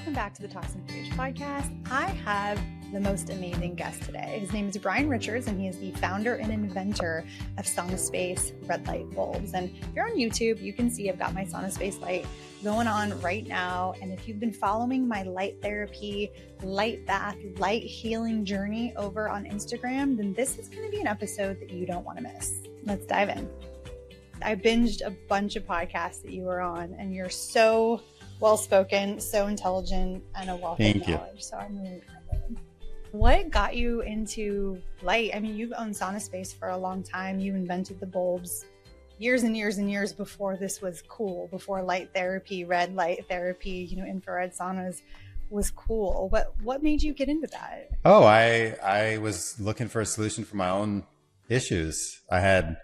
welcome back to the Toxin podcast. I have the most amazing guest today. His name is Brian Richards, and he is the founder and inventor of SaunaSpace red light bulbs. And if you're on YouTube, you can see I've got my SaunaSpace light going on right now. And if you've been following my light therapy, light bath, light healing journey over on Instagram, then this is going to be an episode that you don't want to miss. Let's dive in. I binged a bunch of podcasts that you were on, and you're so well-spoken, so intelligent, and a wealth of knowledge. So I'm really excited. What got you into light? I mean, you've owned SaunaSpace for a long time. You invented the bulbs years and years and years before this was cool, before light therapy, red light therapy, infrared saunas was cool. What made you get into that? Oh, I was looking for a solution for my own issues. I had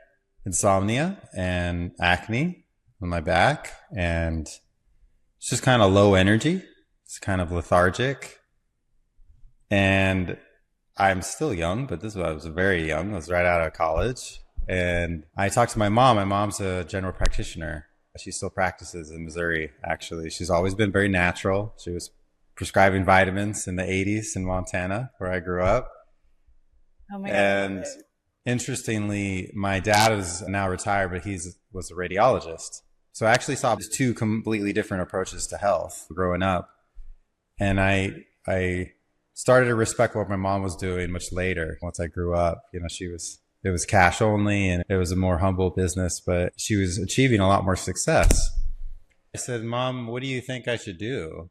insomnia and acne on my back, and it's just kind of low energy. It's kind of lethargic. And I'm still young, but I was very young. I was right out of college. And I talked to my mom. My mom's a general practitioner. She still practices in Missouri, actually. She's always been very natural. She was prescribing vitamins in the 80s in Montana, where I grew up. Oh my God. And interestingly, my dad is now retired, but was a radiologist. So I actually saw two completely different approaches to health growing up. And I started to respect what my mom was doing much later. Once I grew up, it was cash only, and it was a more humble business, but she was achieving a lot more success. I said, "Mom, what do you think I should do?"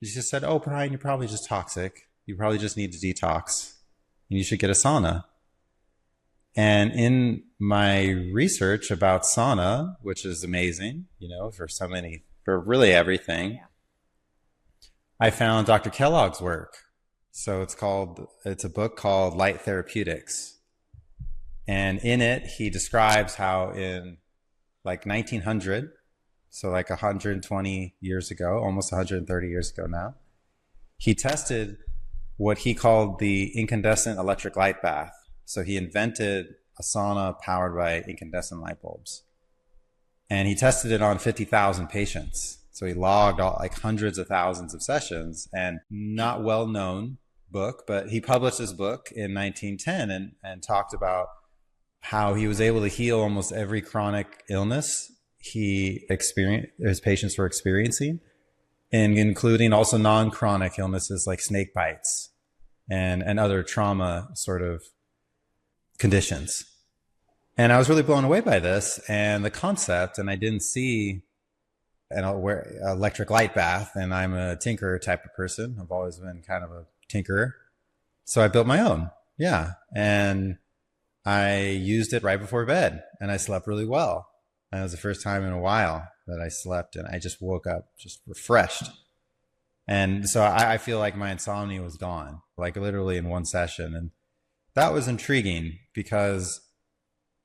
She just said, "Oh, Brian, you're probably just toxic. You probably just need to detox, and you should get a sauna." And in my research about sauna, which is amazing, for really everything, yeah, I found Dr. Kellogg's work. So it's a book called Light Therapeutics. And in it, he describes how in like 1900, so like 120 years ago, almost 130 years ago now, he tested what he called the incandescent electric light bath. So he invented a sauna powered by incandescent light bulbs. And he tested it on 50,000 patients. So he logged hundreds of thousands of sessions, and not well known book, but he published this book in 1910 and talked about how he was able to heal almost every chronic illness his patients were experiencing, and including also non-chronic illnesses like snake bites and other trauma sort of conditions. And I was really blown away by this and the concept, and I didn't see an electric light bath, and I'm a tinkerer type of person. I've always been kind of a tinkerer. So I built my own. Yeah. And I used it right before bed, and I slept really well. And it was the first time in a while that I slept, and I just woke up just refreshed. And so I feel like my insomnia was gone, like literally in one session. And that was intriguing because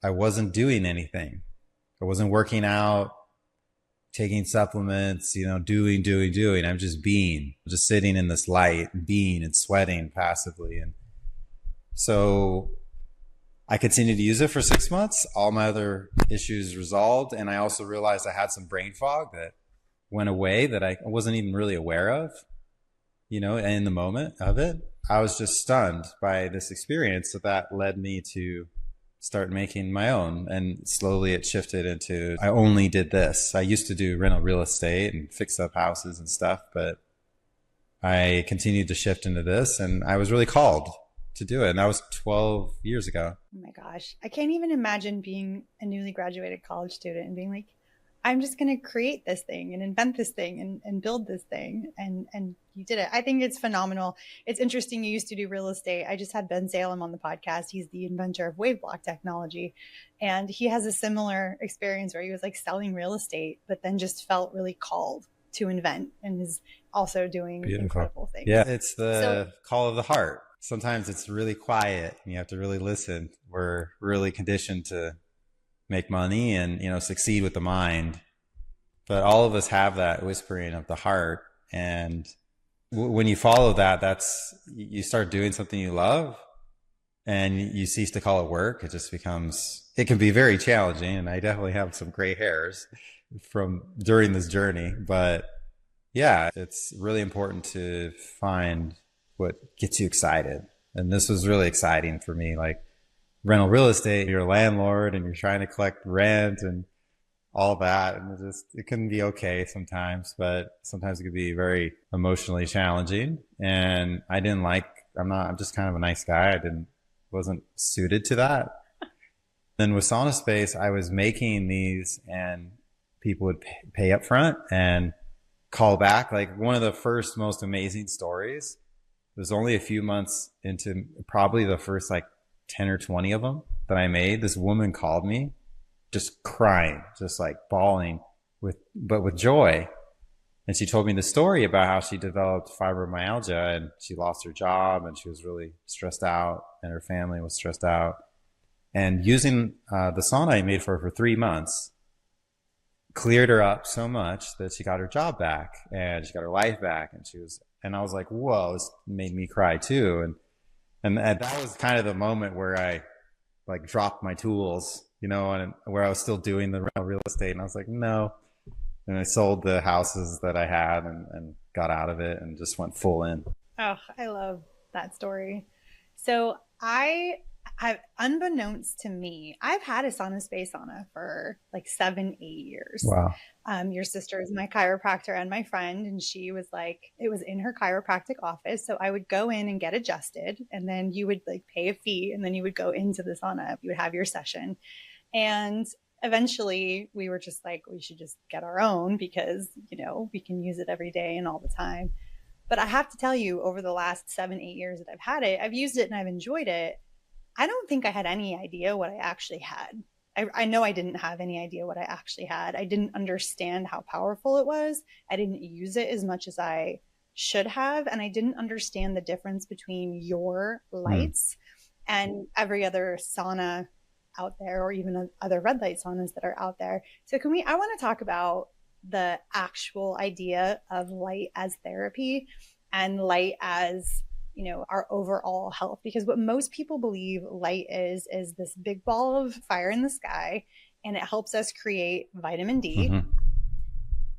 I wasn't doing anything. I wasn't working out, taking supplements, doing. I'm just being, just sitting in this light, being and sweating passively. And so I continued to use it for 6 months. All my other issues resolved. And I also realized I had some brain fog that went away that I wasn't even really aware of, in the moment of it. I was just stunned by this experience that led me to start making my own. And slowly it shifted into, I only did this. I used to do rental real estate and fix up houses and stuff, but I continued to shift into this, and I was really called to do it. And that was 12 years ago. Oh my gosh. I can't even imagine being a newly graduated college student and being like, I'm just going to create this thing and invent this thing and build this thing. And you did it. I think it's phenomenal. It's interesting. You used to do real estate. I just had Ben Salem on the podcast. He's the inventor of wavelength technology. And he has a similar experience where he was like selling real estate, but then just felt really called to invent, and is also doing incredible things. Yeah. It's the call of the heart. Sometimes it's really quiet and you have to really listen. We're really conditioned to make money and, succeed with the mind. But all of us have that whispering of the heart. And when you follow that, you start doing something you love, and you cease to call it work. It can be very challenging. And I definitely have some gray hairs from during this journey, but Yeah, it's really important to find what gets you excited. And this was really exciting for me. Like rental real estate, you're a landlord and you're trying to collect rent and all that. And it can be okay sometimes, but sometimes it could be very emotionally challenging. And I'm just kind of a nice guy. Wasn't suited to that. Then with SaunaSpace, I was making these and people would pay up front and call back. Like one of the first most amazing stories was only a few months into probably the first like 10 or 20 of them that I made. This woman called me just crying, just like bawling but with joy. And she told me the story about how she developed fibromyalgia and she lost her job and she was really stressed out and her family was stressed out. And using the sauna I made for her for 3 months cleared her up so much that she got her job back and she got her life back. And I was like, whoa, this made me cry too. And that was kind of the moment where I like dropped my tools, and where I was still doing the real estate. And I was like, no. And I sold the houses that I had and got out of it and just went full in. Oh, I love that story. So unbeknownst to me, I've had a SaunaSpace sauna for like 7-8 years. Wow. Your sister is my chiropractor and my friend, and she was like, it was in her chiropractic office. So I would go in and get adjusted, and then you would like pay a fee, and then you would go into the sauna. You would have your session. And eventually we were just like, we should just get our own because, we can use it every day and all the time. But I have to tell you, over the last 7-8 years that I've had it, I've used it and I've enjoyed it. I don't think I had any idea what I actually had. I know I didn't have any idea what I actually had. I didn't understand how powerful it was. I didn't use it as much as I should have. And I didn't understand the difference between your lights and every other sauna out there, or even other red light saunas that are out there. So I want to talk about the actual idea of light as therapy and light as, our overall health, because what most people believe light is this big ball of fire in the sky, and it helps us create vitamin D,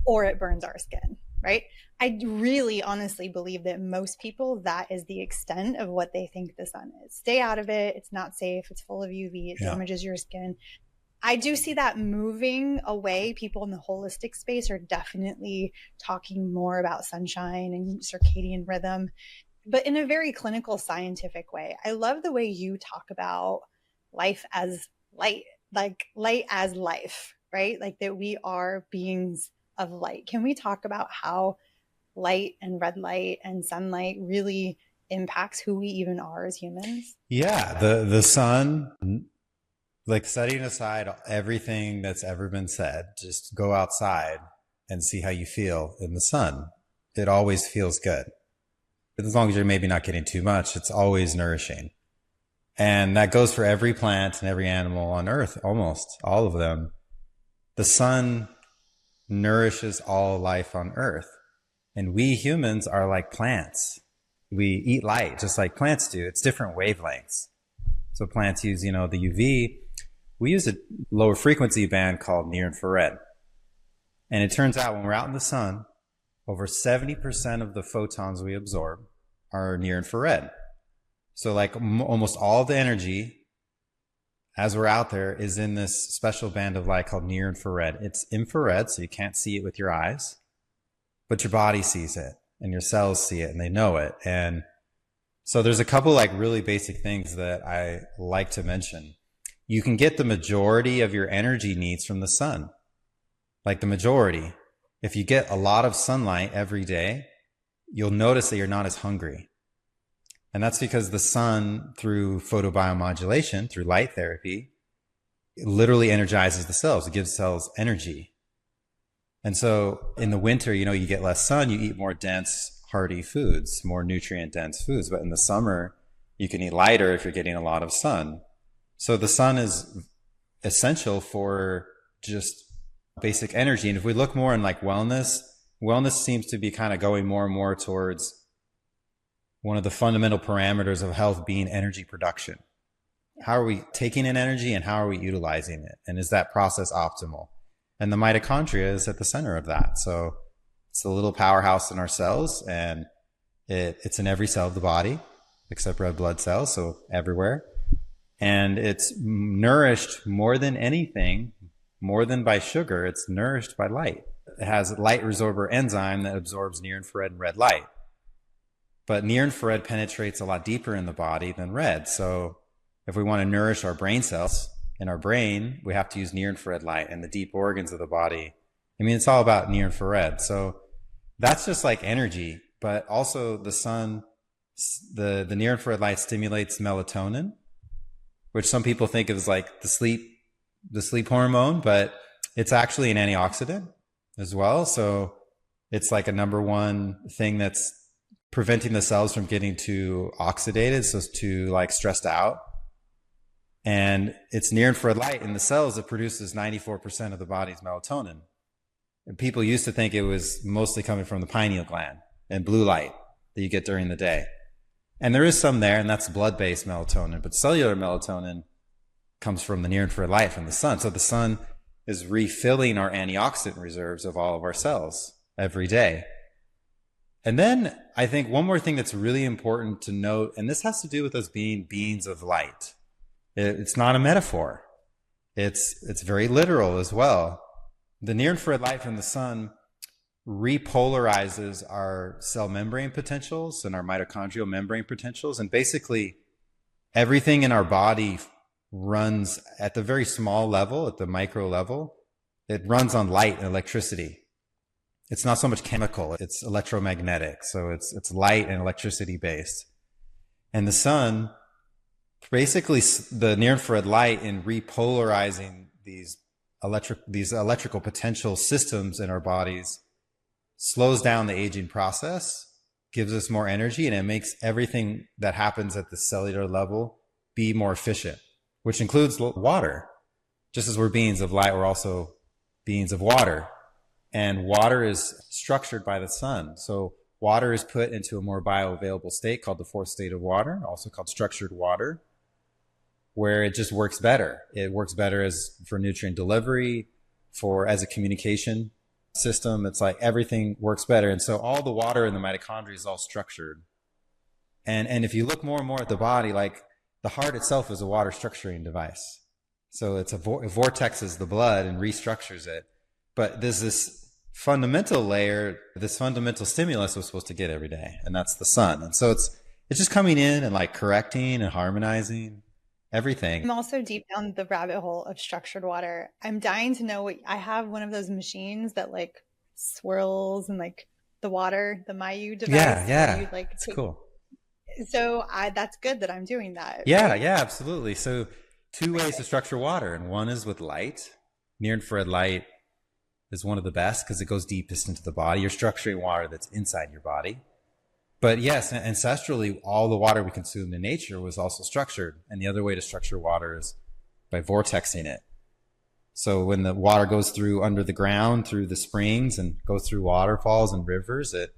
or it burns our skin, right? I really honestly believe that most people, that is the extent of what they think the sun is. Stay out of it. It's not safe. It's full of UV. It damages your skin. I do see that moving away. People in the holistic space are definitely talking more about sunshine and circadian rhythm, but in a very clinical, scientific way. I love the way you talk about life as light, like light as life, right? Like that we are beings of light. Can we talk about how light and red light and sunlight really impacts who we even are as humans? Yeah, the sun, like setting aside everything that's ever been said, just go outside and see how you feel in the sun. It always feels good. As long as you're maybe not getting too much, it's always nourishing. And that goes for every plant and every animal on earth, almost all of them. The sun nourishes all life on earth. And we humans are like plants. We eat light just like plants do. It's different wavelengths. So plants use, the UV. We use a lower frequency band called near infrared. And it turns out when we're out in the sun, over 70% of the photons we absorb are near infrared. So like almost all the energy as we're out there is in this special band of light called near infrared. It's infrared, so you can't see it with your eyes, but your body sees it and your cells see it and they know it. And so there's a couple like really basic things that I like to mention. You can get the majority of your energy needs from the sun, like the majority. If you get a lot of sunlight every day, you'll notice that you're not as hungry. And that's because the sun, through photobiomodulation, through light therapy, it literally energizes the cells. It gives cells energy. And so in the winter, you get less sun, you eat more dense, hearty foods, more nutrient dense foods. But in the summer, you can eat lighter if you're getting a lot of sun. So the sun is essential for just basic energy. And if we look more in like wellness seems to be kind of going more and more towards one of the fundamental parameters of health being energy production. How are we taking in energy and how are we utilizing it? And is that process optimal? And the mitochondria is at the center of that. So It's a little powerhouse in our cells, and it's in every cell of the body except red blood cells, so everywhere. And it's nourished more than anything, more than by sugar, it's nourished by light. It has a light resorber enzyme that absorbs near infrared and red light. But near infrared penetrates a lot deeper in the body than red. So if we want to nourish our brain cells in our brain, we have to use near infrared light and the deep organs of the body. I mean, it's all about near infrared. So that's just like energy, but also the sun, the near infrared light stimulates melatonin, which some people think of as like the sleep hormone, but it's actually an antioxidant as well. So it's like a number one thing that's preventing the cells from getting too oxidated, so too like stressed out. And it's near infrared light in the cells that produces 94% of the body's melatonin. And people used to think it was mostly coming from the pineal gland and blue light that you get during the day. And there is some there, and that's blood-based melatonin. But cellular melatonin comes from the near-infrared light from the sun. So the sun is refilling our antioxidant reserves of all of our cells every day. And then I think one more thing that's really important to note, and this has to do with us being beings of light. It's not a metaphor. It's very literal as well. The near-infrared light from the sun repolarizes our cell membrane potentials and our mitochondrial membrane potentials. And basically, everything in our body runs at the very small level, at the micro level. It runs on light and electricity. It's not so much chemical, it's electromagnetic. So it's light and electricity based. And the sun, basically the near-infrared light in repolarizing these electrical potential systems in our bodies slows down the aging process, gives us more energy, and it makes everything that happens at the cellular level be more efficient, which includes water. Just as we're beings of light, we're also beings of water. And water is structured by the sun. So water is put into a more bioavailable state called the fourth state of water, also called structured water, where it just works better. It works better as for nutrient delivery, as a communication system. It's like everything works better. And so all the water in the mitochondria is all structured. And if you look more and more at the body, like the heart itself is a water structuring device. So it vortexes the blood and restructures it. But there's this fundamental layer, this fundamental stimulus we're supposed to get every day, and that's the sun. And so it's just coming in and like correcting and harmonizing everything. I'm also deep down the rabbit hole of structured water. I'm dying to know I have one of those machines that like swirls and like the water, the Mayu device. Yeah. You, like, it's cool. So that's good that I'm doing that. Yeah, right? Yeah, absolutely. So 2 ways to structure water, and one is with light. Near infrared light is one of the best because it goes deepest into the body. You're structuring water that's inside your body. But yes, ancestrally, all the water we consumed in nature was also structured. And the other way to structure water is by vortexing it. So when the water goes through under the ground, through the springs, and goes through waterfalls and rivers, it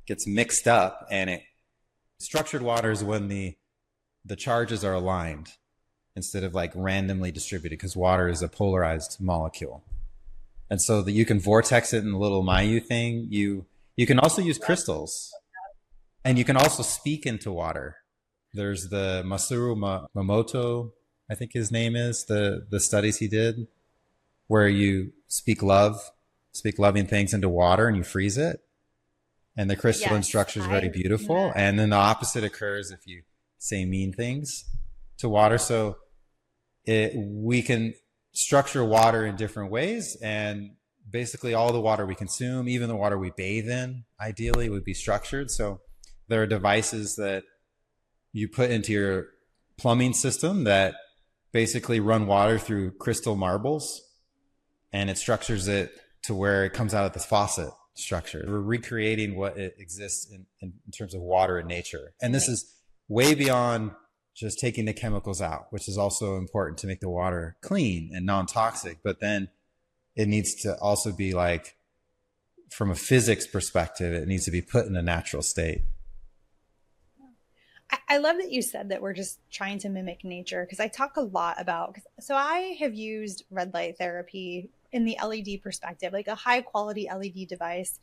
gets mixed up. And structured water is when the charges are aligned instead of like randomly distributed, because water is a polarized molecule. And so that you can vortex it in the little Mayu thing. You can also use crystals. And you can also speak into water. There's the Masaru Mamoto, I think his name is, the studies he did, where you speak loving things into water and you freeze it. And the crystalline structure is very beautiful. And then the opposite occurs if you say mean things to water. So we can structure water in different ways. And basically all the water we consume, even the water we bathe in, ideally would be structured. So there are devices that you put into your plumbing system that basically run water through crystal marbles, and it structures it to where it comes out of this faucet structure. We're recreating what it exists in terms of water in nature. And this is way beyond just taking the chemicals out, which is also important to make the water clean and non-toxic. But then it needs to also be like, from a physics perspective, it needs to be put in a natural state. I love that you said that we're just trying to mimic nature, because I talk a lot about, so I have used red light therapy in the LED perspective, like a high quality LED device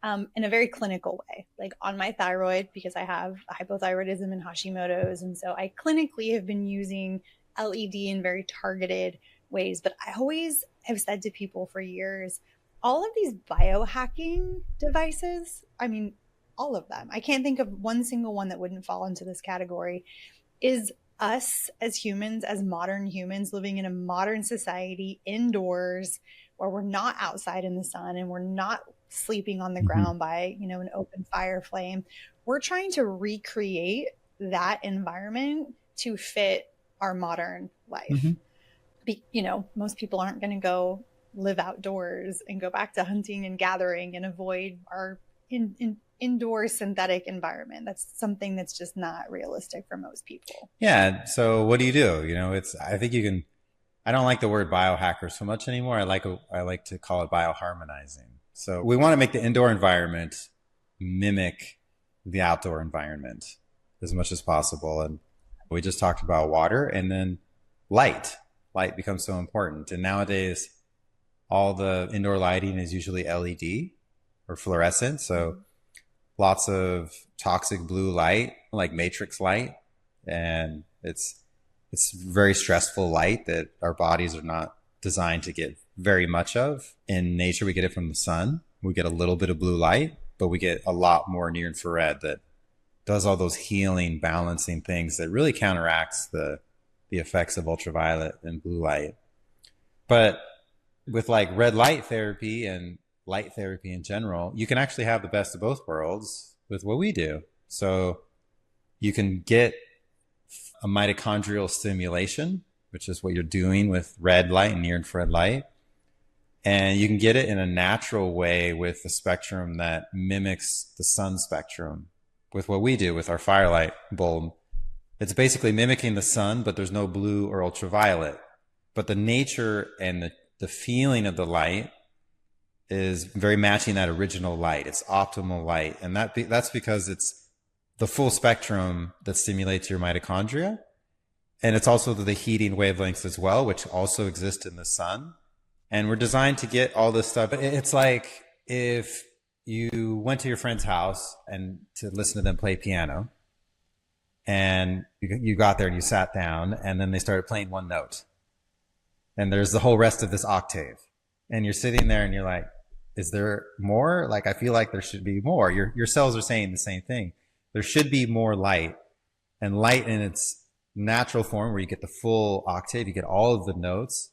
in a very clinical way, like on my thyroid, because I have hypothyroidism and Hashimoto's. And so I clinically have been using LED in very targeted ways. But I always have said to people for years, all of these biohacking devices, I mean, all of them, I can't think of one single one that wouldn't fall into this category, is us as humans, as modern humans living in a modern society indoors where we're not outside in the sun and we're not sleeping on the ground by, an open fire flame. We're trying to recreate that environment to fit our modern life. Most people aren't going to go live outdoors and go back to hunting and gathering and avoid our indoor synthetic environment. That's something that's just not realistic for most people. Yeah. So what do? I think you can, I don't like the word biohacker so much anymore. I like to call it bioharmonizing. So we want to make the indoor environment mimic the outdoor environment as much as possible. And we just talked about water, and then light. Light becomes so important. And nowadays, all the indoor lighting is usually LED or fluorescent. So lots of toxic blue light, like matrix light. And it's very stressful light that our bodies are not designed to get very much of. In nature, we get it from the sun. We get a little bit of blue light, but we get a lot more near infrared that does all those healing, balancing things that really counteracts the effects of ultraviolet and blue light. But with like red light therapy and light therapy in general, you can actually have the best of both worlds with what we do. So you can get a mitochondrial stimulation, which is what you're doing with red light and near infrared light. And you can get it in a natural way with a spectrum that mimics the sun spectrum with what we do with our firelight bulb. It's basically mimicking the sun, but there's no blue or ultraviolet. But the nature and the feeling of the light is very matching that original light. It's optimal light. And that's because it's the full spectrum that stimulates your mitochondria. And it's also the heating wavelengths as well, which also exist in the sun. And we're designed to get all this stuff. It's like if you went to your friend's house and to listen to them play piano, and you got there and you sat down, and then they started playing one note. And there's the whole rest of this octave. And you're sitting there and you're like, is there more? Like, I feel like there should be more. Your cells are saying the same thing. There should be more light. And light in its natural form, where you get the full octave, you get all of the notes,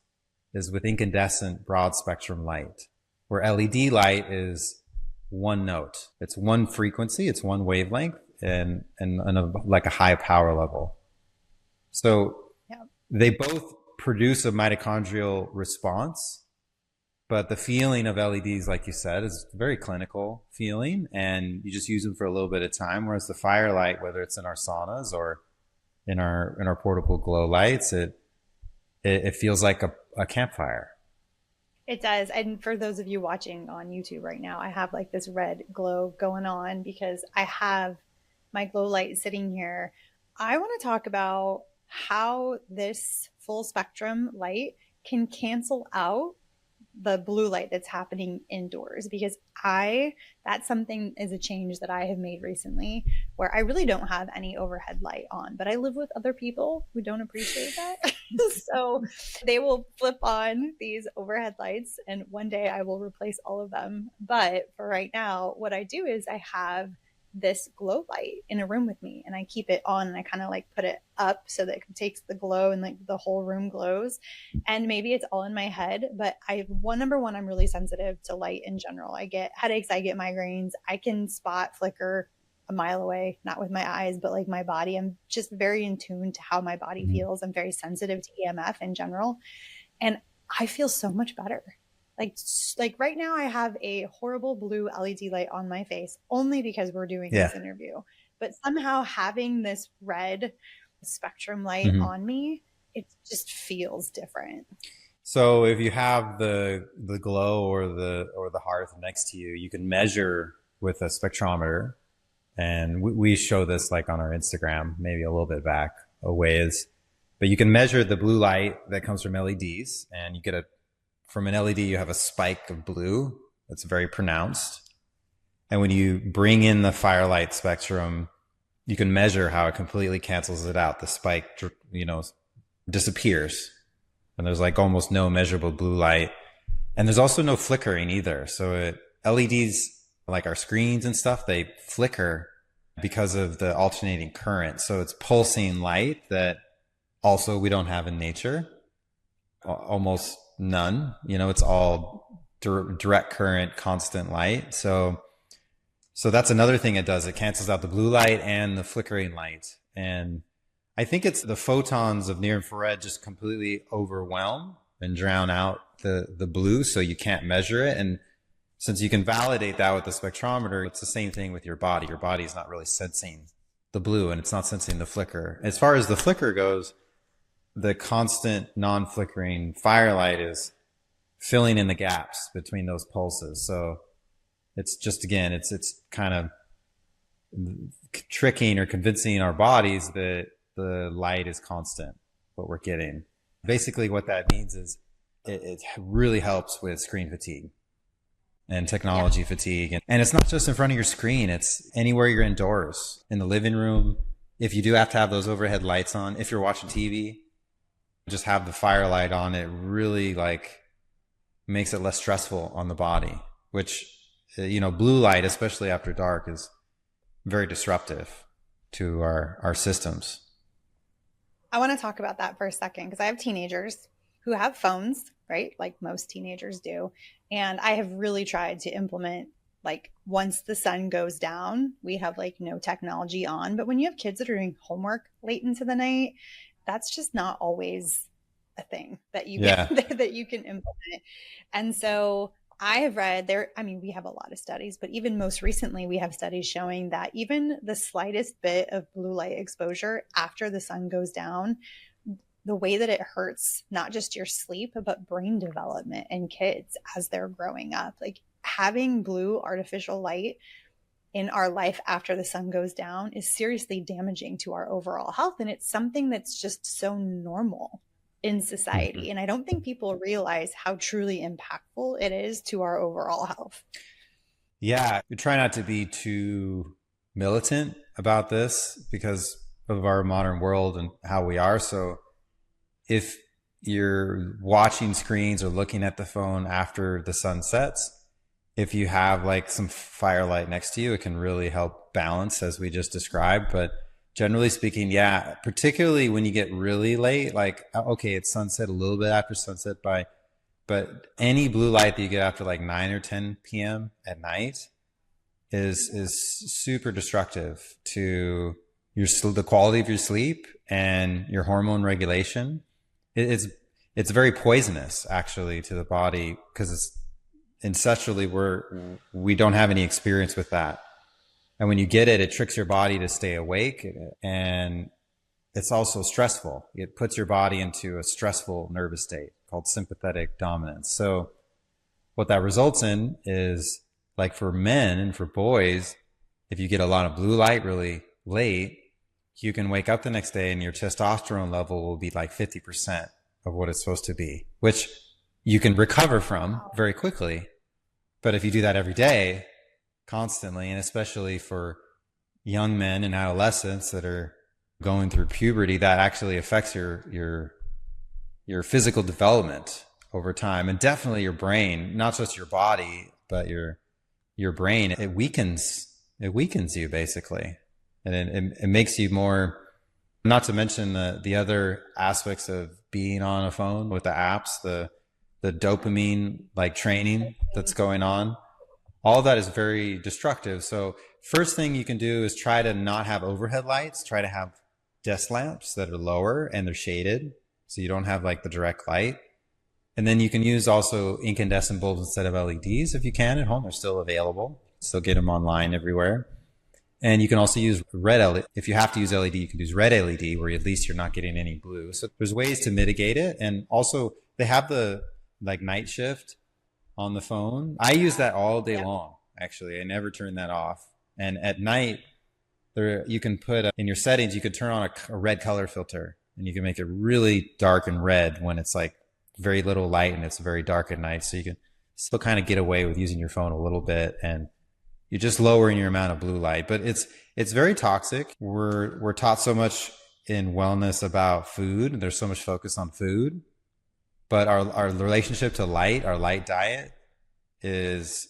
is with incandescent broad spectrum light, where LED light is one note. It's one frequency, it's one wavelength, and like a high power level. So they both produce a mitochondrial response, but the feeling of LEDs, like you said, is a very clinical feeling, and you just use them for a little bit of time. Whereas the firelight, whether it's in our saunas or in our portable glow lights, it feels like a campfire. It does. And for those of you watching on YouTube right now, I have like this red glow going on because I have my glow light sitting here. I want to talk about how this full spectrum light can cancel out the blue light that's happening indoors, because that's something is a change that I have made recently, where I really don't have any overhead light on, but I live with other people who don't appreciate that. So they will flip on these overhead lights, and one day I will replace all of them. But for right now, what I do is I have this glow light in a room with me, and I keep it on, and I kind of like put it up so that it takes the glow and like the whole room glows. And maybe it's all in my head, but number one, I'm really sensitive to light in general. I get headaches, I get migraines. I can spot flicker a mile away, not with my eyes, but like my body. I'm just very in tune to how my body feels. I'm very sensitive to EMF in general. And I feel so much better. Like right now I have a horrible blue LED light on my face only because we're doing this interview. But somehow having this red spectrum light on me, it just feels different. So if you have the glow or the hearth next to you, you can measure with a spectrometer. And we show this like on our Instagram, maybe a little bit back a ways. But you can measure the blue light that comes from LEDs, and you get from an LED, you have a spike of blue that's very pronounced. And when you bring in the firelight spectrum, you can measure how it completely cancels it out. The spike, disappears. And there's like almost no measurable blue light. And there's also no flickering either. So LEDs, like our screens and stuff, they flicker because of the alternating current. So it's pulsing light that also we don't have in nature. Almost none. It's all direct current, constant light. So that's another thing it does. It cancels out the blue light and the flickering light. And I think it's the photons of near infrared just completely overwhelm and drown out the blue, so you can't measure it. And since you can validate that with the spectrometer, it's the same thing with your body. Your body is not really sensing the blue, and it's not sensing the flicker. As far as the flicker goes, the constant non-flickering firelight is filling in the gaps between those pulses. So it's just, again, it's kind of tricking or convincing our bodies that the light is constant, what we're getting. Basically what that means is it really helps with screen fatigue and technology fatigue. And it's not just in front of your screen. It's anywhere you're indoors, in the living room. If you do have to have those overhead lights on, if you're watching TV, just have the firelight on. It really makes it less stressful on the body, which, blue light, especially after dark, is very disruptive to our systems. I want to talk about that for a second because I have teenagers who have phones, right? Like most teenagers do. And I have really tried to implement, once the sun goes down, we have no technology on. But when you have kids that are doing homework late into the night, that's just not always a thing that you that you can implement. And so I have read we have a lot of studies, but even most recently, we have studies showing that even the slightest bit of blue light exposure after the sun goes down, the way that it hurts, not just your sleep, but brain development in kids as they're growing up. Having blue artificial light in our life after the sun goes down is seriously damaging to our overall health. And it's something that's just so normal in society. And I don't think people realize how truly impactful it is to our overall health. Yeah, we try not to be too militant about this because of our modern world and how we are. So if you're watching screens or looking at the phone after the sun sets, if you have some firelight next to you, it can really help balance, as we just described. But generally speaking, yeah, particularly when you get really late, okay, it's sunset a little bit after sunset but any blue light that you get after 9 or 10 p.m. at night is super destructive to the quality of your sleep and your hormone regulation. It's very poisonous actually to the body because it's ancestrally we don't have any experience with that. And when you get it, it tricks your body to stay awake, and it's also stressful. It puts your body into a stressful nervous state called sympathetic dominance. So what that results in is, for men and for boys, if you get a lot of blue light really late, you can wake up the next day and your testosterone level will be 50% of what it's supposed to be, which you can recover from very quickly. But if you do that every day, constantly, and especially for young men and adolescents that are going through puberty, that actually affects your physical development over time, and definitely your brain, not just your body, but your brain. It weakens you basically, and it makes you more. Not to mention the other aspects of being on a phone with the apps, the dopamine training that's going on. All that is very destructive. So first thing you can do is try to not have overhead lights. Try to have desk lamps that are lower and they're shaded, so you don't have the direct light. And then you can use also incandescent bulbs instead of LEDs if you can at home. They're still available. Still get them online everywhere. And you can also use red LED. If you have to use LED, you can use red LED, where at least you're not getting any blue. So there's ways to mitigate it. And also they have the night shift on the phone. I use that all day long. Actually, I never turn that off. And at night, you can put in your settings, you could turn on a red color filter, and you can make it really dark and red when it's very little light and it's very dark at night. So you can still kind of get away with using your phone a little bit. And You're just lowering your amount of blue light, but it's very toxic. We're taught so much in wellness about food, and there's so much focus on food, but our relationship to light, our light diet is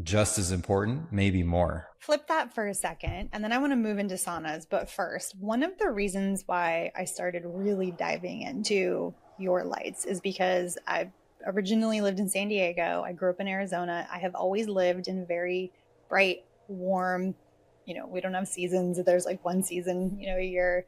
just as important, maybe more. Flip that for a second, and then I want to move into saunas. But first, one of the reasons why I started really diving into your lights is because I've originally lived in San Diego. I grew up in Arizona. I have always lived in very bright, warm, we don't have seasons. There's like one season, a year.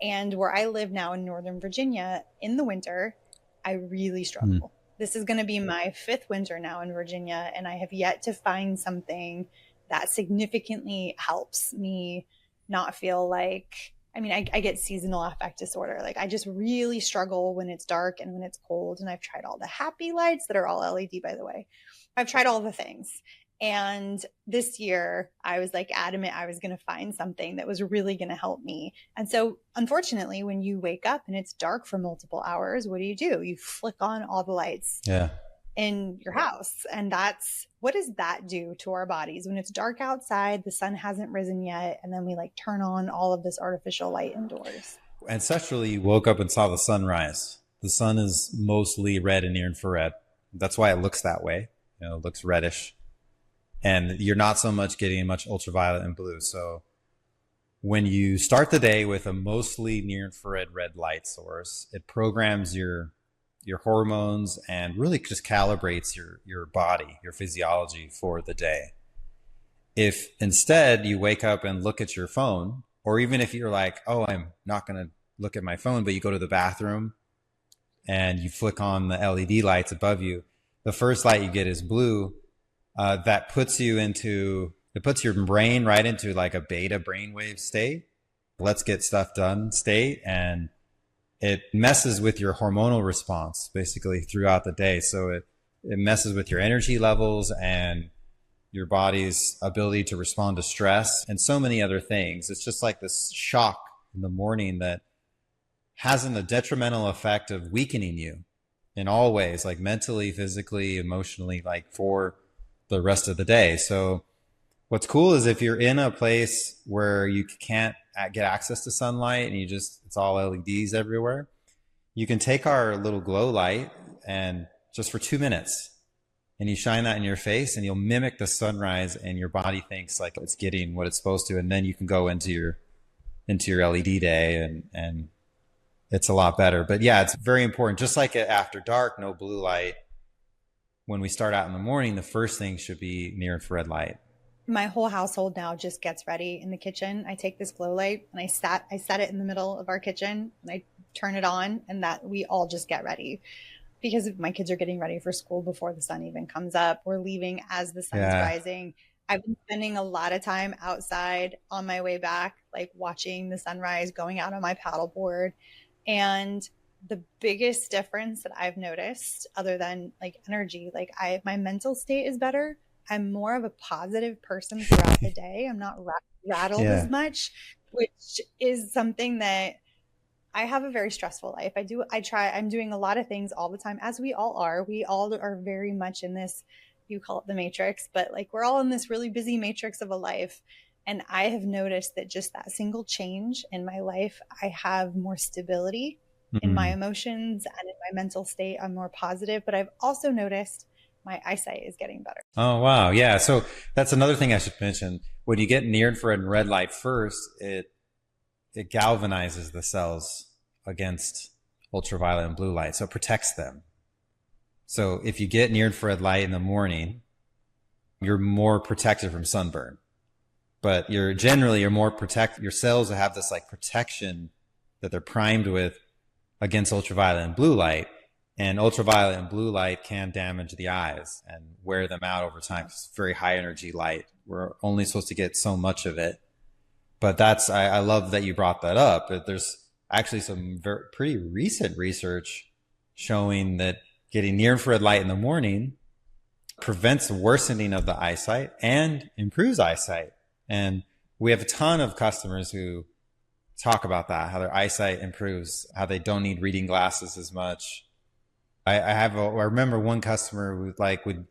And where I live now in Northern Virginia, in the winter, I really struggle. This is going to be my 5th winter now in Virginia, and I have yet to find something that significantly helps me not feel like, I get seasonal affect disorder. Like I just really struggle when it's dark and when it's cold. And I've tried all the happy lights that are all LED, by the way. I've tried all the things. And this year I was like adamant I was going to find something that was really going to help me. And so unfortunately, when you wake up and it's dark for multiple hours, what do? You flick on all the lights in your house. And what does that do to our bodies when it's dark outside, the sun hasn't risen yet, and then we like turn on all of this artificial light indoors? Ancestrally, you woke up and saw the sunrise. The sun is mostly red and near infrared. That's why it looks that way. It looks reddish. And you're not so much getting much ultraviolet and blue. So when you start the day with a mostly near infrared red light source, it programs your hormones and really just calibrates your body, your physiology for the day. If instead you wake up and look at your phone, or even if you're like, oh, I'm not going to look at my phone, but you go to the bathroom and you flick on the LED lights above you, the first light you get is blue. That puts your brain right into like a beta brainwave state, let's get stuff done state, and it messes with your hormonal response basically throughout the day. So it messes with your energy levels and your body's ability to respond to stress and so many other things. It's just like this shock in the morning that has a detrimental effect of weakening you in all ways, like mentally, physically, emotionally, like for the rest of the day. So what's cool is if you're in a place where you can't get access to sunlight and it's all LEDs everywhere, you can take our little glow light and just for 2 minutes, and you shine that in your face and you'll mimic the sunrise, and your body thinks like it's getting what it's supposed to. And then you can go into your LED day and it's a lot better. But yeah, it's very important. Just like after dark, no blue light. When we start out in the morning, the first thing should be near infrared light. My whole household now just gets ready in the kitchen. I take this glow light and I set it in the middle of our kitchen and I turn it on, and that we all just get ready because my kids are getting ready for school before the sun even comes up. We're leaving as the sun's rising. I've been spending a lot of time outside on my way back, like watching the sunrise, going out on my paddleboard. And the biggest difference that I've noticed, other than like energy, like my mental state is better. I'm more of a positive person throughout the day. I'm not rattled as much, which is something that I have a very stressful life. I'm doing a lot of things all the time, as we all are. We all are very much in this, you call it the matrix, but like we're all in this really busy matrix of a life. And I have noticed that just that single change in my life, I have more stability in my emotions and in my mental state. I'm more positive, but I've also noticed my eyesight is getting better. Oh, wow. Yeah. So that's another thing I should mention. When you get near infrared and red light first, it galvanizes the cells against ultraviolet and blue light. So it protects them. So if you get near infrared light in the morning, you're more protected from sunburn, but you're more protected. Your cells have this like protection that they're primed with against ultraviolet and blue light. And ultraviolet and blue light can damage the eyes and wear them out over time. It's very high energy light. We're only supposed to get so much of it. But I love that you brought that up. There's actually some pretty recent research showing that getting near infrared light in the morning prevents worsening of the eyesight and improves eyesight. And we have a ton of customers who talk about that, how their eyesight improves, how they don't need reading glasses as much. I remember one customer who would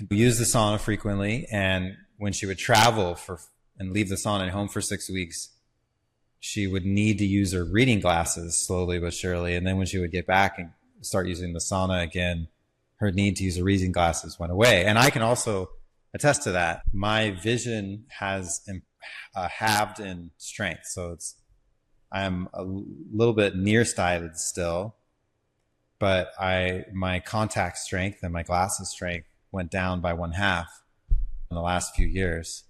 use the sauna frequently, and when she would travel and leave the sauna at home for 6 weeks, she would need to use her reading glasses slowly but surely. And then when she would get back and start using the sauna again, her need to use her reading glasses went away. And I can also attest to that. My vision has halved in strength. So I'm a little bit nearsighted still, but my contact strength and my glasses strength went down by 1/2 in the last few years.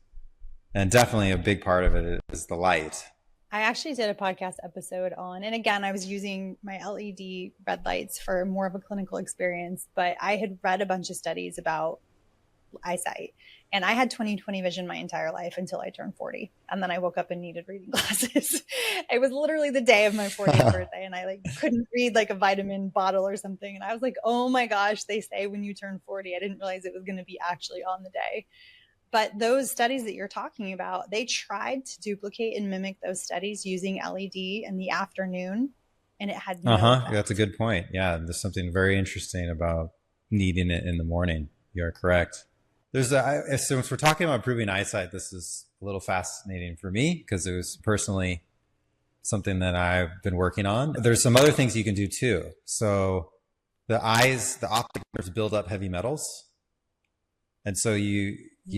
And definitely a big part of it is the light. I actually did a podcast episode on, and again, I was using my LED red lights for more of a clinical experience, but I had read a bunch of studies about eyesight, and I had 20/20 vision my entire life until I turned 40. And then I woke up and needed reading glasses. It was literally the day of my 40th birthday, and I couldn't read like a vitamin bottle or something. And I was like, oh my gosh, they say when you turn 40, I didn't realize it was going to be actually on the day. But those studies that you're talking about, they tried to duplicate and mimic those studies using LED in the afternoon, and it had no effect. That's a good point. Yeah, there's something very interesting about needing it in the morning. You are correct. Since we're talking about improving eyesight, this is a little fascinating for me because it was personally something that I've been working on. There's some other things you can do too. So the optic nerves build up heavy metals. And so you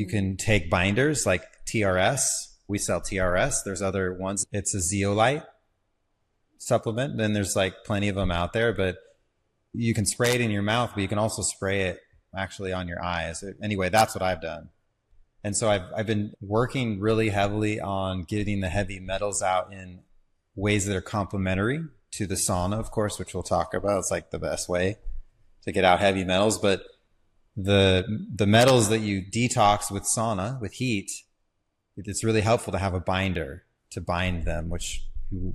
can take binders like TRS. We sell TRS. There's other ones. It's a zeolite supplement. Then there's plenty of them out there, but you can spray it in your mouth, but you can also spray it actually on your eyes. Anyway, that's what I've done. And so I've been working really heavily on getting the heavy metals out in ways that are complementary to the sauna, of course, which we'll talk about. It's the best way to get out heavy metals, but the metals that you detox with sauna, with heat, it's really helpful to have a binder to bind them, which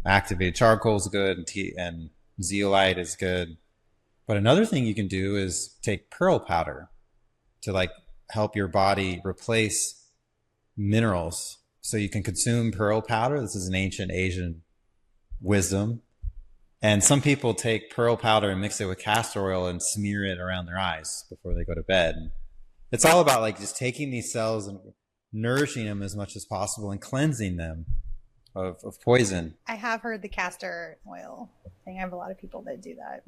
activated charcoal is good and zeolite is good. But another thing you can do is take pearl powder to help your body replace minerals. So you can consume pearl powder. This is an ancient Asian wisdom. And some people take pearl powder and mix it with castor oil and smear it around their eyes before they go to bed. It's all about just taking these cells and nourishing them as much as possible and cleansing them of poison. I have heard the castor oil thing. I have a lot of people that do that.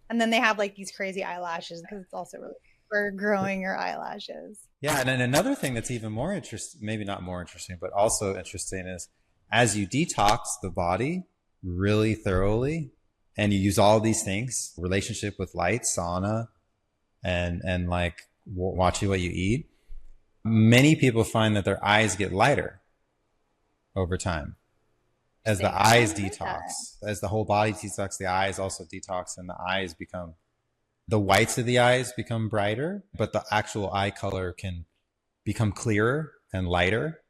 And then they have these crazy eyelashes because it's also really for growing your eyelashes. Yeah. And then another thing that's even more interesting, maybe not more interesting, but also interesting is as you detox the body really thoroughly, and you use all these things, relationship with light, sauna, and watching what you eat. Many people find that their eyes get lighter over time as the eyes detox, as the whole body detox, the eyes also detox, and the whites of the eyes become brighter, but the actual eye color can become clearer and lighter.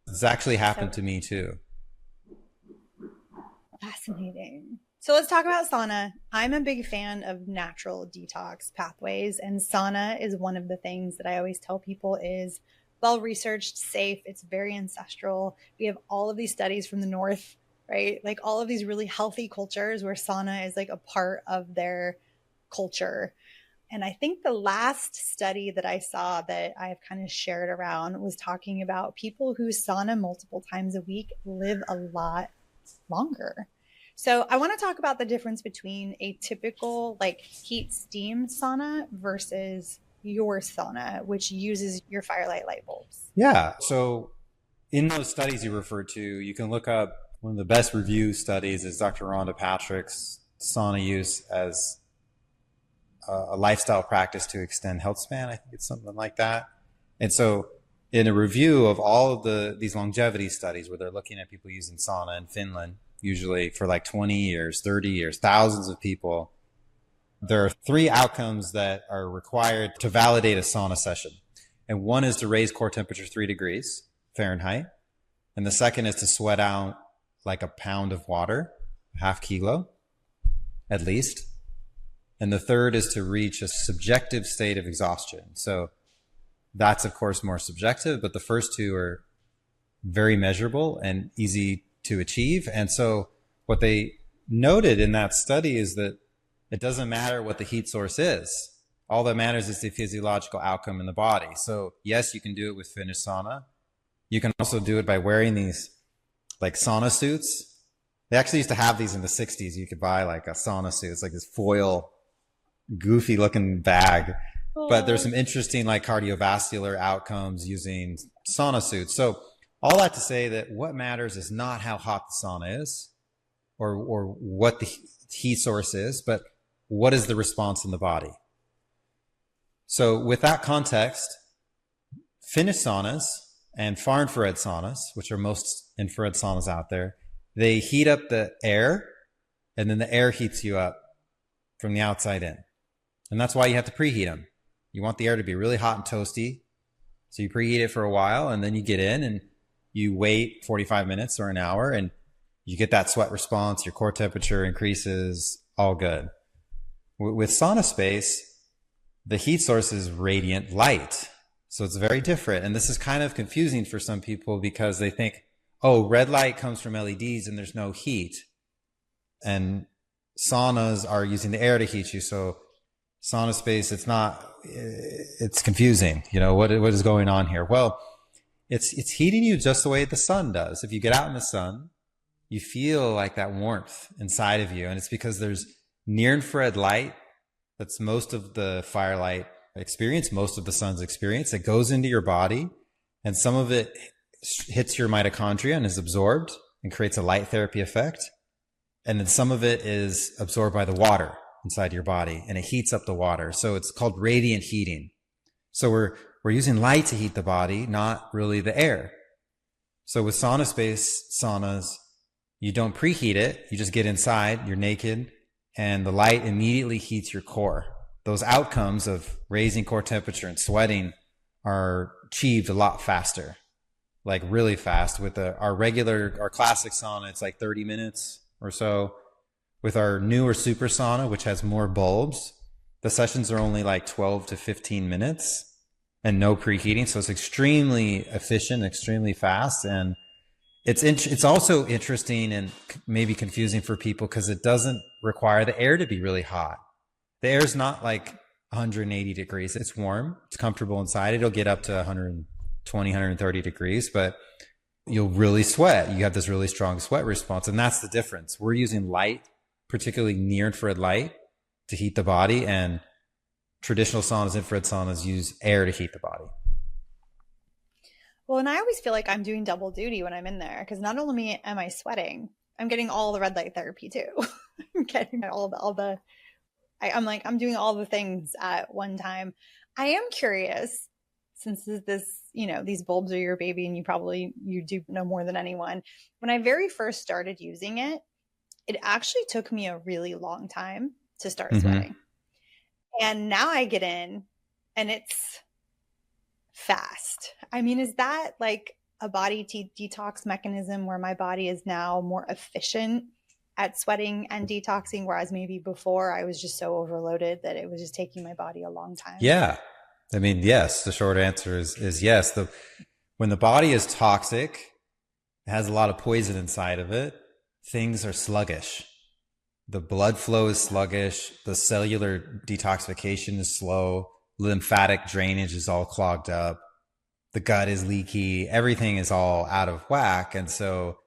This actually happened to me too. Fascinating. So let's talk about sauna. I'm a big fan of natural detox pathways, and sauna is one of the things that I always tell people is well-researched, safe. It's very ancestral. We have all of these studies from the North, right? All of these really healthy cultures where sauna is a part of their culture. And I think the last study that I saw that I've kind of shared around was talking about people who sauna multiple times a week live a lot longer. So I want to talk about the difference between a typical heat steam sauna versus your sauna, which uses your firelight light bulbs. Yeah. So in those studies you referred to, you can look up one of the best review studies is Dr. Rhonda Patrick's sauna use as a lifestyle practice to extend health span. I think it's something like that. And so in a review of all of these longevity studies where they're looking at people using sauna in Finland, usually for 20 years, 30 years, thousands of people, there are 3 outcomes that are required to validate a sauna session. And one is to raise core temperature 3 degrees Fahrenheit. And the second is to sweat out a pound of water, ½ kilo, at least. And the third is to reach a subjective state of exhaustion. So that's, of course, more subjective, but the first 2 are very measurable and easy to achieve. And so what they noted in that study is that it doesn't matter what the heat source is. all that matters is the physiological outcome in the body. So yes, you can do it with Finnish sauna. You can also do it by wearing these like sauna suits. They actually used to have these in the 60s. You could buy like a sauna suit. It's like this foil, goofy looking bag. But there's some interesting like cardiovascular outcomes using sauna suits. So all that to say that what matters is not how hot the sauna is or what the heat source is, but what is the response in the body. So with that context, Finnish saunas and far infrared saunas, which are most infrared saunas out there, they heat up the air and then the air heats you up from the outside in. And that's why you have to preheat them. You want the air to be really hot and toasty. So you preheat it for a while and then you get in and you wait 45 minutes or an hour and you get that sweat response, your core temperature increases, all good. With SaunaSpace, the heat source is radiant light. So it's very different. And this is kind of confusing for some people because they think, oh, red light comes from LEDs and there's no heat. And saunas are using the air to heat you. So SaunaSpace, it's confusing. You know, what is going on here? Well, it's heating you just the way the sun does. If you get out in the sun, you feel like that warmth inside of you. And it's because there's near infrared light. That's most of the firelight experience, most of the sun's experience. It goes into your body and some of it hits your mitochondria and is absorbed and creates a light therapy effect. And then some of it is absorbed by the water inside your body and it heats up the water. So it's called radiant heating. So we're using light to heat the body, not really the air. So with SaunaSpace saunas, you don't preheat it. You just get inside, you're naked, and the light immediately heats your core. Those outcomes of raising core temperature and sweating are achieved a lot faster, like really fast. With our classic sauna, it's like 30 minutes or so. With our newer super sauna, which has more bulbs, the sessions are only like 12 to 15 minutes and no preheating. So it's extremely efficient, extremely fast. And it's also interesting and maybe confusing for people because it doesn't require the air to be really hot. The air's not like 180 degrees. It's warm. It's comfortable inside. It'll get up to 120, 130 degrees, but you'll really sweat. You have this really strong sweat response. And that's the difference. We're using light, particularly near infrared light, to heat the body, and traditional saunas, infrared saunas, use air to heat the body. Well, and I always feel like I'm doing double duty when I'm in there because not only am I sweating, I'm getting all the red light therapy too. I'm getting I'm doing all the things at one time. I am curious, since these bulbs are your baby and you do know more than anyone. When I very first started using it, it actually took me a really long time to start sweating. And now I get in and it's fast. I mean, is that like a body detox mechanism where my body is now more efficient at sweating and detoxing, whereas maybe before I was just so overloaded that it was just taking my body a long time? Yeah. I mean, yes, the short answer is yes. When the body is toxic, it has a lot of poison inside of it, things are sluggish. The blood flow is sluggish. The cellular detoxification is slow. Lymphatic drainage is all clogged up. The gut is leaky. Everything is all out of whack. And so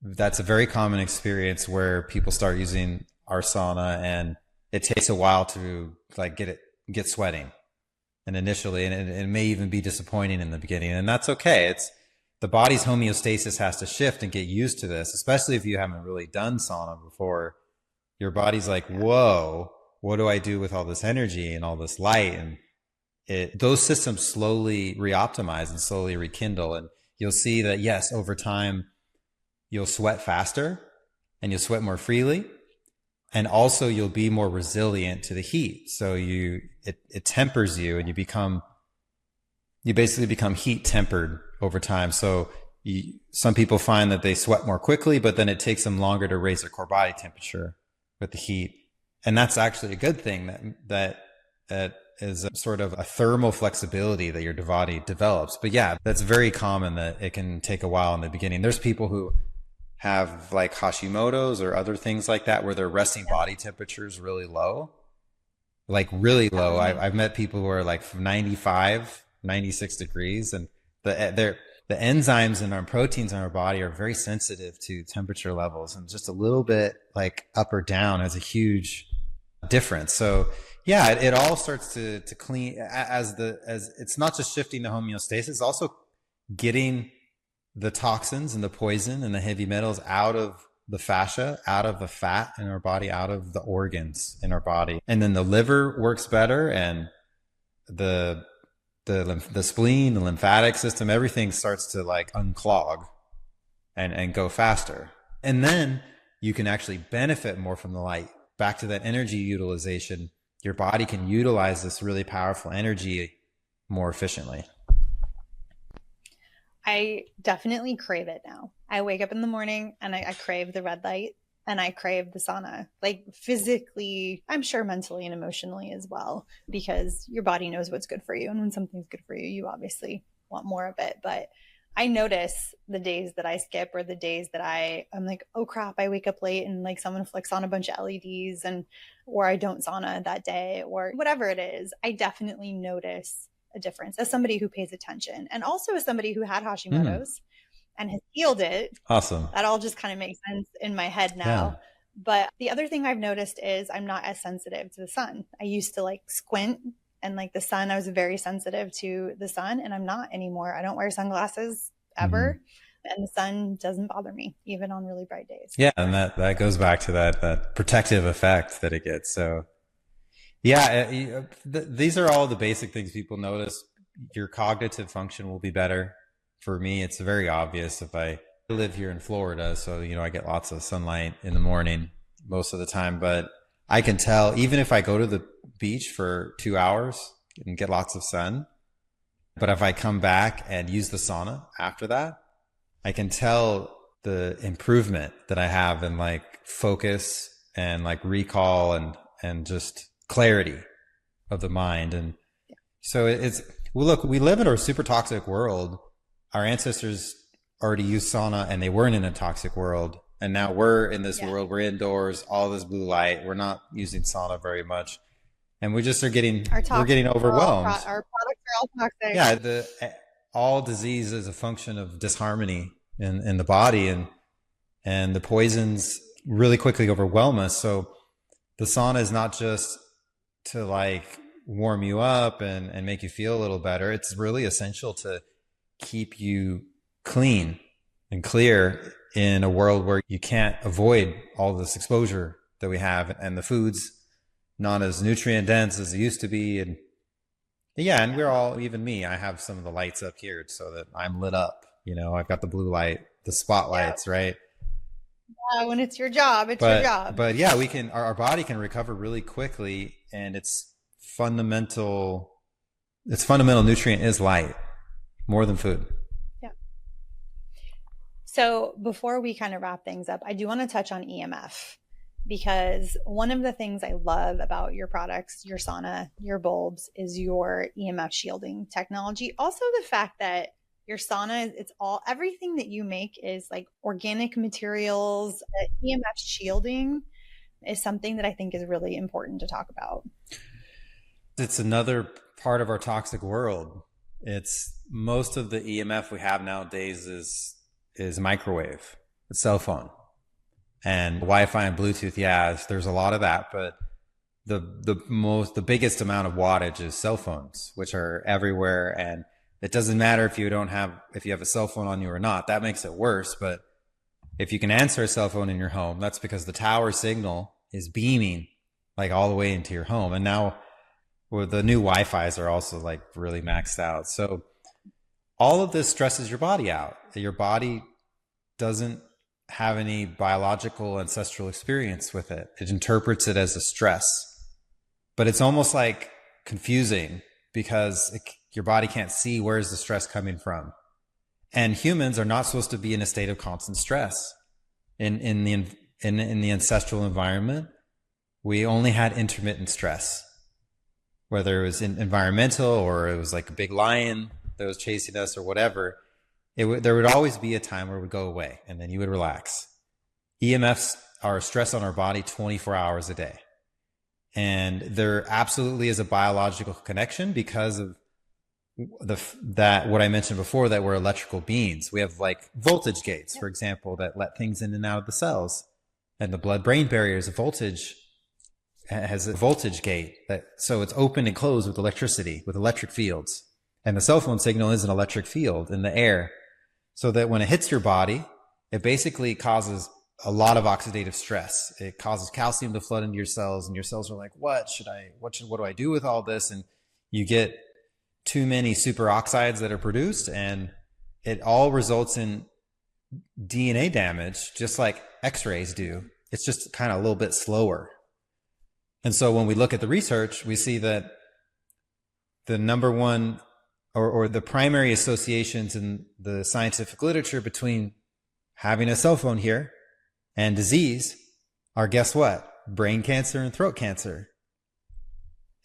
that's a very common experience where people start using our sauna and it takes a while to like get sweating. And initially, and it may even be disappointing in the beginning, and that's okay. The body's homeostasis has to shift and get used to this, especially if you haven't really done sauna before. Your body's like, whoa, what do I do with all this energy and all this light? And those systems slowly reoptimize and slowly rekindle. And you'll see that, yes, over time, you'll sweat faster and you'll sweat more freely. And also you'll be more resilient to the heat. So it tempers you and you basically become heat tempered over time. So some people find that they sweat more quickly, but then it takes them longer to raise their core body temperature with the heat. And that's actually a good thing that is a sort of a thermal flexibility that your body develops. But yeah, that's very common that it can take a while in the beginning. There's people who have like Hashimoto's or other things like that where their resting body temperature is really low. like really low. I've met people who are like from 95, 96 degrees, and the enzymes in our proteins in our body are very sensitive to temperature levels, and just a little bit like up or down has a huge difference. So yeah, it all starts to clean as it's not just shifting the homeostasis, it's also getting the toxins and the poison and the heavy metals out of the fascia, out of the fat in our body, out of the organs in our body. And then the liver works better, and the spleen, the lymphatic system, everything starts to like unclog and go faster. And then you can actually benefit more from the light. Back to that energy utilization, your body can utilize this really powerful energy more efficiently. I definitely crave it now. I wake up in the morning and I crave the red light, and I crave the sauna, like physically, I'm sure mentally and emotionally as well, because your body knows what's good for you. And when something's good for you, you obviously want more of it. But I notice the days that I skip, or the days that I'm like, oh crap, I wake up late and like someone flicks on a bunch of LEDs, or I don't sauna that day, or whatever it is, I definitely notice a difference as somebody who pays attention, and also as somebody who had Hashimoto's and has healed it. Awesome. That all just kind of makes sense in my head now. Yeah. But the other thing I've noticed is I'm not as sensitive to the sun. I used to like squint, and like the sun, I was very sensitive to the sun, and I'm not anymore. I don't wear sunglasses ever. And the sun doesn't bother me, even on really bright days. Yeah. And that goes back to that protective effect that it gets. So yeah, these are all the basic things people notice. Your cognitive function will be better. For me, it's very obvious. If I live here in Florida, so, I get lots of sunlight in the morning most of the time, but I can tell even if I go to the beach for 2 hours and get lots of sun, but if I come back and use the sauna after that, I can tell the improvement that I have in like focus and like recall and just clarity of the mind. And so well, look, we live in a super toxic world. Our ancestors already used sauna and they weren't in a toxic world. And now we're in this world, we're indoors, all this blue light. We're not using sauna very much. And we just are getting overwhelmed. Our products are all toxic. Yeah. All disease is a function of disharmony in the body, and the poisons really quickly overwhelm us. So the sauna is not just to like warm you up and make you feel a little better. It's really essential to keep you clean and clear in a world where you can't avoid all this exposure that we have, and the food's not as nutrient dense as it used to be. And and we're all, even me, I have some of the lights up here so that I'm lit up. I've got the blue light, the spotlights, right? Yeah, when it's your job, it's your job. But yeah, our body can recover really quickly, and its fundamental nutrient is light, more than food. Yeah. So before we kind of wrap things up, I do want to touch on EMF, because one of the things I love about your products, your sauna, your bulbs, is your EMF shielding technology. Also the fact that your sauna, everything that you make is like organic materials. EMF shielding is something that I think is really important to talk about. It's another part of our toxic world. It's most of the EMF we have nowadays is microwave, it's cell phone, and Wi-Fi and Bluetooth. Yeah, there's a lot of that, but the biggest amount of wattage is cell phones, which are everywhere. And it doesn't matter if you have a cell phone on you or not. That makes it worse. But if you can answer a cell phone in your home, that's because the tower signal is beaming like all the way into your home. And now the new Wi-Fi's are also like really maxed out. So all of this stresses your body out. Your body doesn't have any biological ancestral experience with it. It interprets it as a stress, but it's almost like confusing because your body can't see where's the stress coming from. And humans are not supposed to be in a state of constant stress. In the ancestral environment, we only had intermittent stress, whether it was environmental or it was like a big lion that was chasing us or whatever. There would always be a time where it would go away and then you would relax. EMFs are stress on our body 24 hours a day. And there absolutely is a biological connection because of that what I mentioned before, that we're electrical beings. We have like voltage gates, for example, that let things in and out of the cells. And the blood-brain barrier is has a voltage gate so it's open and closed with electricity, with electric fields. And the cell phone signal is an electric field in the air, so that when it hits your body, it basically causes a lot of oxidative stress. It causes calcium to flood into your cells, and your cells are like, what do I do with all this? And you get too many superoxides that are produced, and it all results in DNA damage, just like X-rays do. It's just kind of a little bit slower. And so when we look at the research, we see that the number one or the primary associations in the scientific literature between having a cell phone here and disease are, guess what? Brain cancer and throat cancer.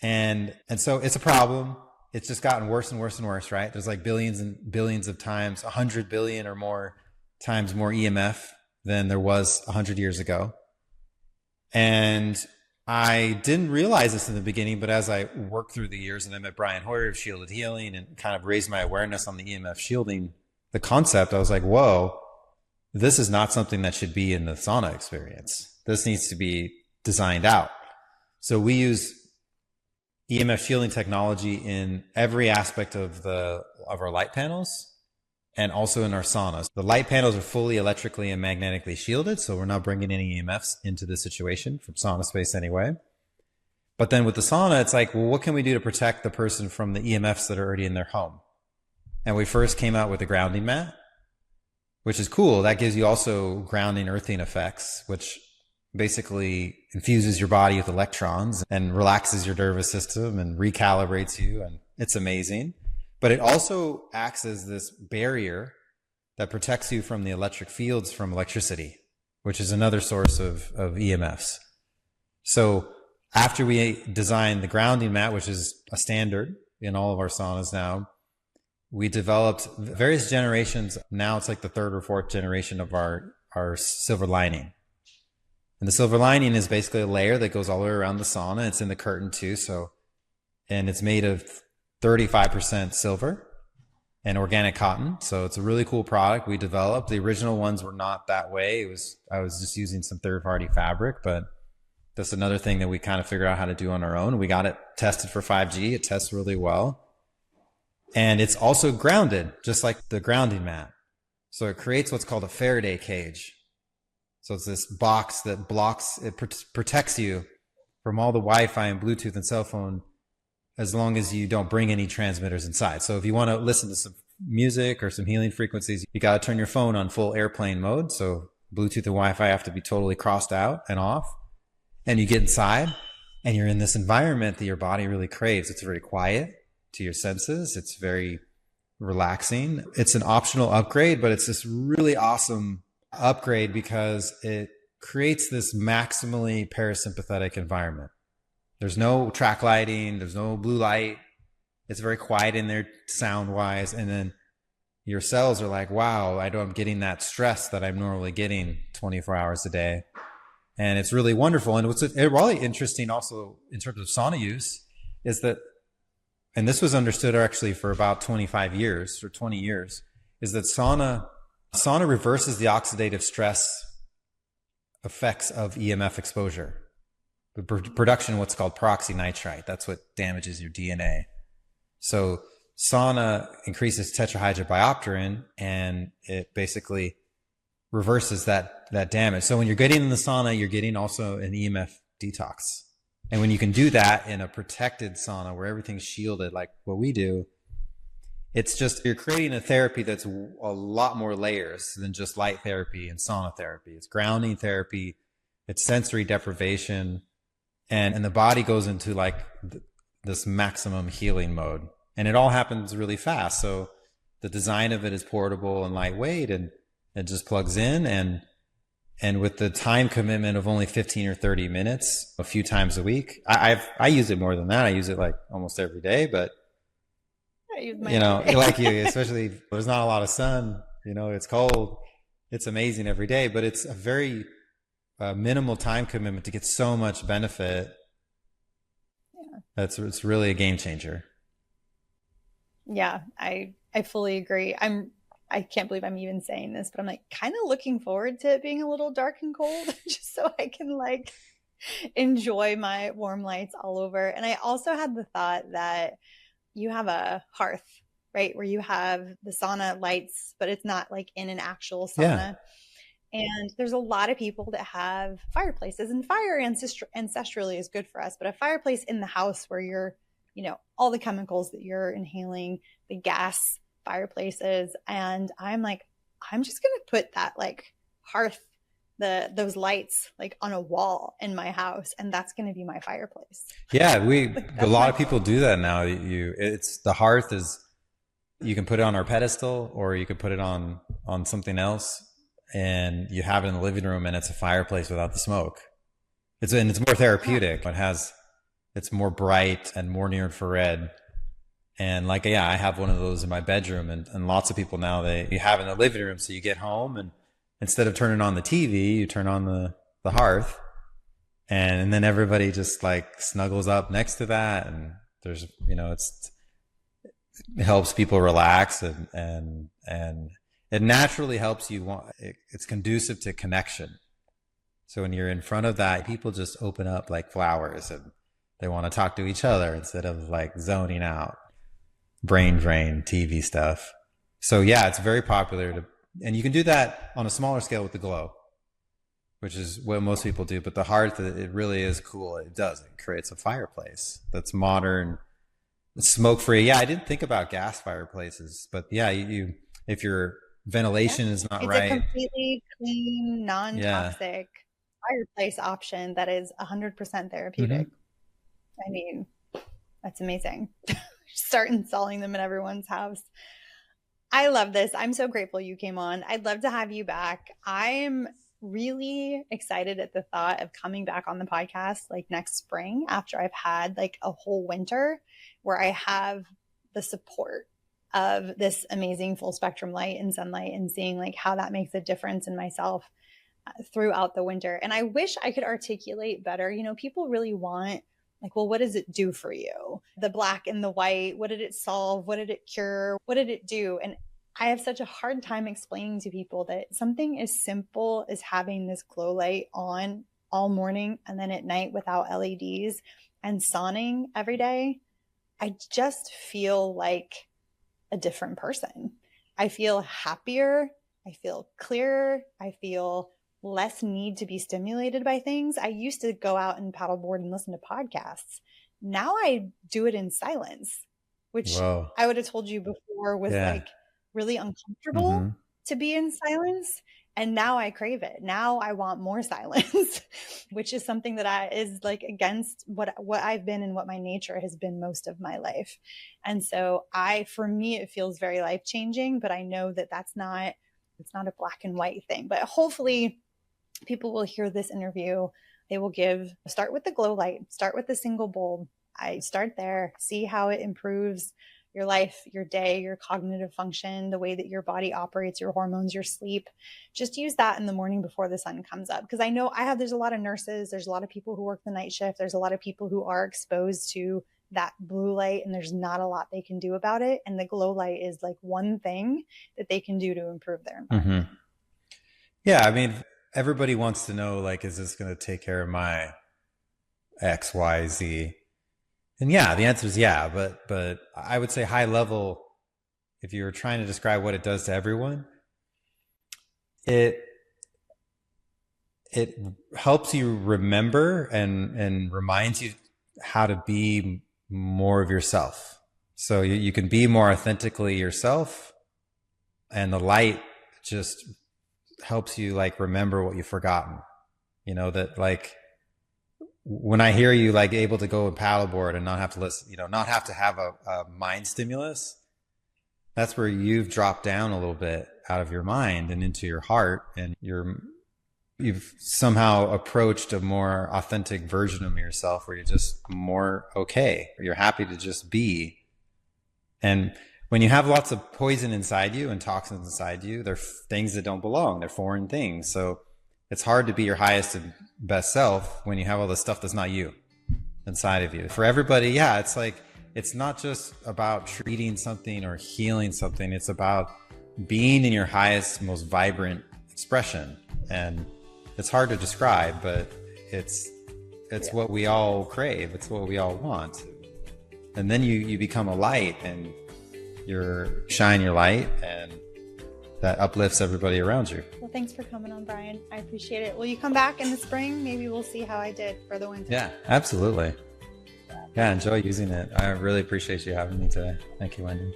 And so it's a problem. It's just gotten worse and worse and worse, right? There's like billions and billions of times, 100 billion or more times more EMF than there was 100 years ago. And I didn't realize this in the beginning, but as I worked through the years and I met Brian Hoyer of Shielded Healing and kind of raised my awareness on the EMF shielding, the concept, I was like, whoa, this is not something that should be in the sauna experience. This needs to be designed out. So we use EMF shielding technology in every aspect of our light panels and also in our saunas. The light panels are fully electrically and magnetically shielded, so we're not bringing any EMFs into the situation from SaunaSpace anyway. But then with the sauna, it's like, well, what can we do to protect the person from the EMFs that are already in their home? And we first came out with a grounding mat, which is cool. That gives you also grounding, earthing effects, which basically infuses your body with electrons and relaxes your nervous system and recalibrates you. And it's amazing. But it also acts as this barrier that protects you from the electric fields from electricity, which is another source of EMFs. So after we designed the grounding mat, which is a standard in all of our saunas now, we developed various generations. Now it's like the third or fourth generation of our silver lining. And the silver lining is basically a layer that goes all the way around the sauna. It's in the curtain too. And it's made of 35% silver and organic cotton. So it's a really cool product we developed. The original ones were not that way. I was just using some third-party fabric, but that's another thing that we kind of figured out how to do on our own. We got it tested for 5G. It tests really well. And it's also grounded, just like the grounding mat. So it creates what's called a Faraday cage. So it's this box that protects you from all the Wi-Fi and Bluetooth and cell phone, as long as you don't bring any transmitters inside. So if you want to listen to some music or some healing frequencies, you got to turn your phone on full airplane mode. So Bluetooth and Wi-Fi have to be totally crossed out and off. And you get inside and you're in this environment that your body really craves. It's very quiet to your senses. It's very relaxing. It's an optional upgrade, but it's this really awesome upgrade because it creates this maximally parasympathetic environment. There's no track lighting. There's no blue light. It's very quiet in there sound wise. And then your cells are like, wow, I'm getting that stress that I'm normally getting 24 hours a day. And it's really wonderful. And what's really interesting also in terms of sauna use is that, and this was understood actually for about 25 years or 20 years, is that sauna reverses the oxidative stress effects of EMF exposure. The production of what's called peroxynitrite. That's what damages your DNA. So sauna increases tetrahydrobiopterin, and it basically reverses that damage. So when you're getting in the sauna, you're getting also an EMF detox. And when you can do that in a protected sauna where everything's shielded like what we do, it's just, you're creating a therapy that's a lot more layers than just light therapy and sauna therapy. It's grounding therapy. It's sensory deprivation. And the body goes into like this maximum healing mode. And it all happens really fast. So the design of it is portable and lightweight, and it just plugs in. And with the time commitment of only 15 or 30 minutes, a few times a week, I use it more than that. I use it like almost every day, but like you, especially if there's not a lot of sun, it's cold. It's amazing every day, but it's a very minimal time commitment to get so much benefit It's really a game changer. Yeah, I fully agree. I can't believe I'm even saying this, but I'm like kind of looking forward to it being a little dark and cold just so I can like enjoy my warm lights all over. And I also had the thought that you have a hearth, right? Where you have the sauna lights, but it's not like in an actual Yeah. sauna. And there's a lot of people that have fireplaces, and fire ancestrally is good for us, but a fireplace in the house where you're, all the chemicals that you're inhaling, the gas fireplaces. And I'm like, I'm just going to put that like hearth, those lights like on a wall in my house. And that's going to be my fireplace. Yeah. Like, A lot of people do that now. It's the hearth is, you can put it on our pedestal or you could put it on something else, and you have it in the living room and it's a fireplace without the smoke. It's more therapeutic. It's more bright and more near infrared. And like, yeah, I have one of those in my bedroom, and lots of people now, you have it in the living room. So you get home and instead of turning on the TV, you turn on the hearth, and then everybody just like snuggles up next to that. And there's, it helps people relax, and it naturally helps you it's conducive to connection. So when you're in front of that, people just open up like flowers, and they want to talk to each other instead of like zoning out, brain drain, TV stuff. So yeah, it's very popular and you can do that on a smaller scale with the glow, which is what most people do. But the hearth, it really is cool. It creates a fireplace that's modern, smoke free. Yeah, I didn't think about gas fireplaces, but yeah, if your ventilation is not right, it's a completely clean, non-toxic fireplace option that is 100% therapeutic. I mean, that's amazing. Start installing them in everyone's house. I love this. I'm so grateful you came on. I'd love to have you back. I'm really excited at the thought of coming back on the podcast like next spring, after I've had like a whole winter where I have the support of this amazing full spectrum light and sunlight, and seeing like how that makes a difference in myself throughout the winter. And I wish I could articulate better. People really want like, well, what does it do for you? The black and the white, what did it solve? What did it cure? What did it do? And I have such a hard time explaining to people that something as simple as having this glow light on all morning and then at night without LEDs and sauning every day, I just feel like a different person. I feel happier. I feel clearer. I feel less need to be stimulated by things. I used to go out and paddleboard and listen to podcasts. Now I do it in silence, which Whoa. I would have told you before was like really uncomfortable to be in silence. And now I crave it. Now I want more silence, which is something that is like against what I've been and what my nature has been most of my life. And so for me, it feels very life-changing, but I know that it's not a black and white thing. But hopefully people will hear this interview. They will start with the glow light, start with the single bulb. I start there, see how it improves your life, your day, your cognitive function, the way that your body operates, your hormones, your sleep. Just use that in the morning before the sun comes up. Because I know there's a lot of nurses, there's a lot of people who work the night shift, there's a lot of people who are exposed to that blue light, and there's not a lot they can do about it. And the glow light is like one thing that they can do to improve their environment. Yeah, I mean, everybody wants to know, like, is this going to take care of my X, Y, Z? And yeah, the answer is yeah, but I would say high level, if you were trying to describe what it does to everyone, it helps you remember and reminds you how to be more of yourself. So you can be more authentically yourself, and the light just helps you like remember what you've forgotten. That like when I hear you like able to go and paddleboard and not have to listen, not have to have a mind stimulus, that's where you've dropped down a little bit out of your mind and into your heart, and you've somehow approached a more authentic version of yourself where you're just more okay. You're happy to just be. And when you have lots of poison inside you and toxins inside you, they're things that don't belong. They're foreign things. So it's hard to be your highest and best self when you have all this stuff that's not you. inside of you. For everybody, yeah, it's like, it's not just about treating something or healing something. It's about being in your highest, most vibrant expression. And it's hard to describe, but it's what we all crave. It's what we all want. And then you become a light, and you shine your light, and that uplifts everybody around you. Well, thanks for coming on, Brian. I appreciate it. Will you come back in the spring? Maybe we'll see how I did for the winter. Yeah, absolutely. Yeah, enjoy using it. I really appreciate you having me today. Thank you, Wendy.